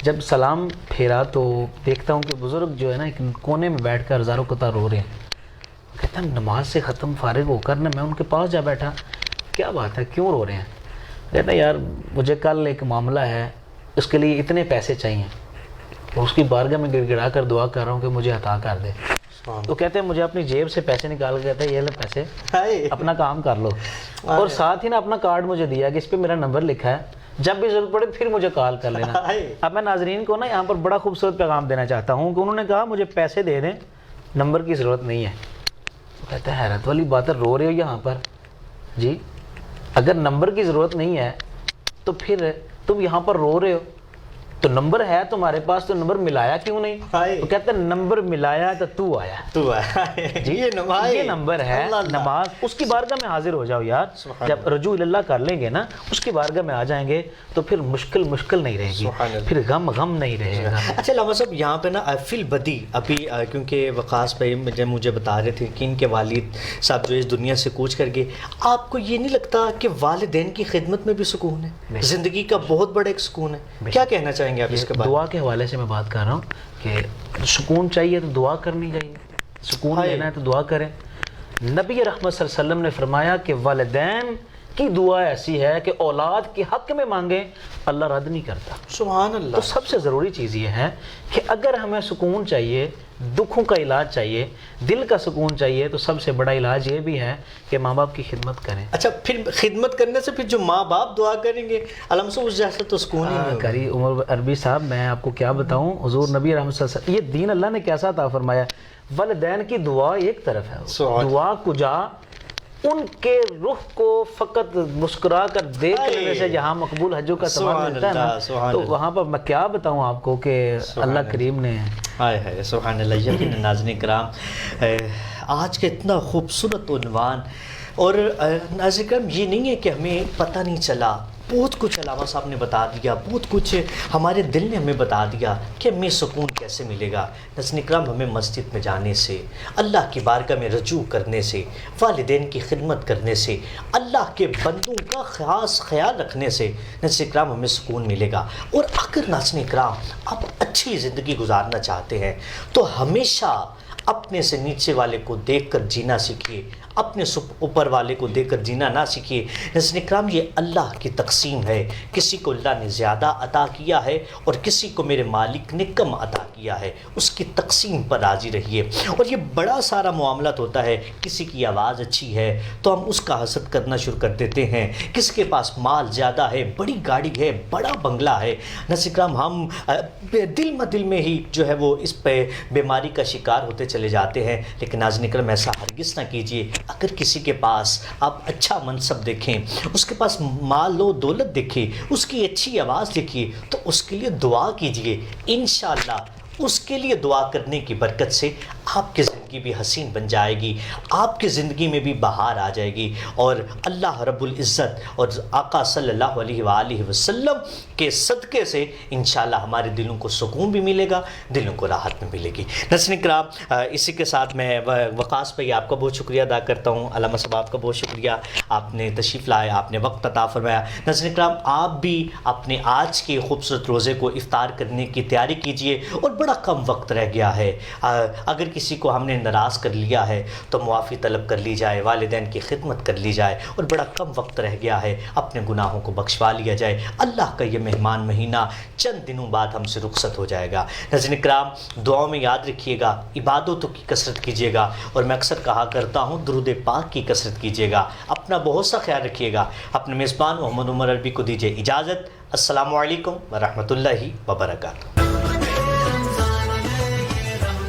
جب سلام پھیرا تو دیکھتا ہوں کہ بزرگ جو ہے نا ایک کونے میں بیٹھ کر ہزاروں قطار رو رہے ہیں۔ کہتا ہے نماز سے ختم فارغ ہو کر نا میں ان کے پاس جا بیٹھا، کیا بات ہے، کیوں رو رہے ہیں؟ کہتا ہے یار مجھے کل ایک معاملہ ہے، اس کے لیے اتنے پیسے چاہیے، اس کی بارگاہ میں گڑ گڑا کر دعا کر رہا ہوں کہ مجھے عطا کر دے۔ تو کہتے ہیں مجھے اپنی جیب سے پیسے نکال کے کہتا ہے یہ لے پیسے، اپنا کام کر لو، اور ساتھ ہی نا اپنا کارڈ مجھے دیا کہ اس پہ میرا نمبر لکھا ہے، جب بھی ضرورت پڑے پھر مجھے کال کر لینا. اب میں ناظرین کو نا یہاں پر بڑا خوبصورت پیغام دینا چاہتا ہوں کہ انہوں نے کہا مجھے پیسے دے دیں, نمبر کی ضرورت نہیں ہے. کہتا ہے حیرت والی بات ہے, رو رہے ہو یہاں پر جی, اگر نمبر کی ضرورت نہیں ہے تو پھر تم یہاں پر رو رہے ہو, تو نمبر ہے تمہارے پاس تو نمبر ملایا کیوں نہیں؟ تو کہتا ہے نمبر ملایا تو آیا جی, یہ نمبر ہے نماز. اس کی بارگاہ میں حاضر ہو جاؤ یار, جب رجوع اللہ کر لیں گے نا, اس کی بارگاہ میں آ جائیں گے تو پھر مشکل نہیں رہے گی, پھر غم نہیں رہے گا. اچھا علامہ صاحب یہاں پہ نا فی البدی ابھی کیونکہ وقاص بھائی مجھے بتا رہے تھے کہ ان کے والد صاحب جو اس دنیا سے کوچ کر گئے, آپ کو یہ نہیں لگتا کہ والدین کی خدمت میں بھی سکون ہے, زندگی کا بہت بڑا ایک سکون ہے؟ کیا کہنا چاہیں گے آپ اس کے بعد؟ دعا کے حوالے سے میں بات کر رہا ہوں کہ سکون چاہیے تو دعا کرنی چاہیے, سکون لینا ہے تو دعا کریں. نبی رحمت صلی اللہ علیہ وسلم نے فرمایا کہ والدین کی دعا ایسی ہے کہ اولاد کے حق میں مانگیں اللہ رد نہیں کرتا. سبحان اللہ. تو سب سے ضروری چیز یہ ہے کہ اگر ہمیں سکون چاہیے, دکھوں کا علاج چاہیے, دل کا سکون چاہیے, تو سب سے بڑا علاج یہ بھی ہے کہ ماں باپ کی خدمت کریں. اچھا پھر خدمت کرنے سے پھر جو ماں باپ دعا کریں گے علامہ صاحب اس جیسا تو سکون ہی نہیں کری. عمر عربی صاحب میں آپ کو کیا بتاؤں, حضور نبی رحمت صلی اللہ علیہ وسلم, یہ دین اللہ نے کیسا عطا فرمایا. والدین کی دعا ایک طرف ہے, دعا کجا ان کے رخ کو فقط مسکرا کر دیکھ لینے سے جہاں مقبول حجوں کا ثواب ملتا ہے نا, تو وہاں پر میں کیا بتاؤں آپ کو کہ اللہ کریم نے. سبحان اللہ. یقین ناظرین کرام, آج کا اتنا خوبصورت عنوان, اور ناظرین کرام یہ نہیں ہے کہ ہمیں پتہ نہیں چلا, بہت کچھ علامہ صاحب نے بتا دیا, بہت کچھ ہمارے دل نے ہمیں بتا دیا کہ ہمیں سکون کیسے ملے گا. ناظرین اکرام, ہمیں مسجد میں جانے سے, اللہ کی بارگاہ میں رجوع کرنے سے, والدین کی خدمت کرنے سے, اللہ کے بندوں کا خاص خیال رکھنے سے ناظرین اکرام ہمیں سکون ملے گا. اور اگر ناظرین اکرام آپ اچھی زندگی گزارنا چاہتے ہیں تو ہمیشہ اپنے سے نیچے والے کو دیکھ کر جینا سیکھیے, اپنے اوپر والے کو دیکھ کر جینا نہ سیکھیے. ناظرین اکرام یہ اللہ کی تقسیم ہے, کسی کو اللہ نے زیادہ عطا کیا ہے اور کسی کو میرے مالک نے کم عطا کیا ہے, اس کی تقسیم پر راضی رہیے. اور یہ بڑا سارا معاملات ہوتا ہے, کسی کی آواز اچھی ہے تو ہم اس کا حسد کرنا شروع کر دیتے ہیں, کسی کے پاس مال زیادہ ہے, بڑی گاڑی ہے, بڑا بنگلہ ہے. ناظرین اکرام ہم دل میں ہی جو ہے وہ اس پہ بیماری کا شکار ہوتے چلے جاتے ہیں. لیکن ناظرین اکرام ایسا ہرگز نہ کیجیے. اگر کسی کے پاس آپ اچھا منصب دیکھیں, اس کے پاس مال و دولت دیکھیں, اس کی اچھی آواز دیکھیے, تو اس کے لیے دعا کیجیے. انشاءاللہ اس کے لیے دعا کرنے کی برکت سے آپ کی زندگی بھی حسین بن جائے گی, آپ کی زندگی میں بھی بہار آ جائے گی, اور اللہ رب العزت اور آقا صلی اللہ علیہ وآلہ وسلم کے صدقے سے انشاءاللہ ہمارے دلوں کو سکون بھی ملے گا, دلوں کو راحت بھی ملے گی. ناظرین کرام, اسی کے ساتھ میں وقاص بھائی آپ کا بہت شکریہ ادا کرتا ہوں. علامہ صاحب آپ کا بہت شکریہ, آپ نے تشریف لائے, آپ نے وقت عطا فرمایا. ناظرین کرام, آپ بھی اپنے آج کے خوبصورت روزے کو افطار کرنے کی تیاری کیجیے, اور بڑا کم وقت رہ گیا ہے. اگر کسی کو ہم نے ناراض کر لیا ہے تو معافی طلب کر لی جائے, والدین کی خدمت کر لی جائے, اور بڑا کم وقت رہ گیا ہے, اپنے گناہوں کو بخشوا لیا جائے. اللہ کا یہ مہمان مہینہ چند دنوں بعد ہم سے رخصت ہو جائے گا. ناظرین کرام, دعاؤں میں یاد رکھیے گا, عبادتوں کی کثرت کیجیے گا, اور میں اکثر کہا کرتا ہوں درود پاک کی کثرت کیجیے گا. اپنا بہت سا خیال رکھیے گا. اپنے میزبان محمد عمر عربی کو دیجیے اجازت. السلام علیکم ورحمۃ اللہ وبرکاتہ.